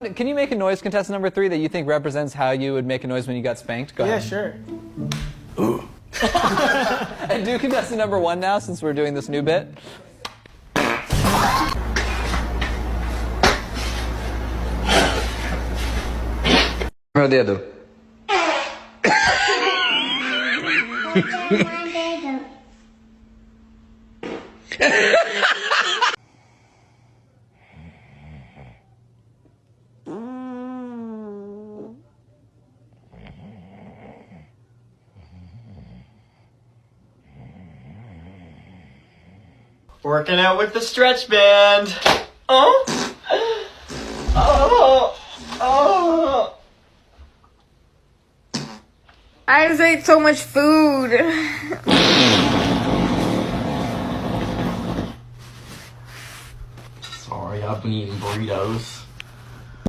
Can you make a noise, contestant number 3, that you think represents how you would make a noise when you got spanked? Go ahead. Yeah, sure. Ooh. And do contestant number 1 now, since we're doing this new bit. Meu dedo. Working out with the stretch band. Oh. Oh. Oh. I just ate so much food. Sorry, I've been eating burritos.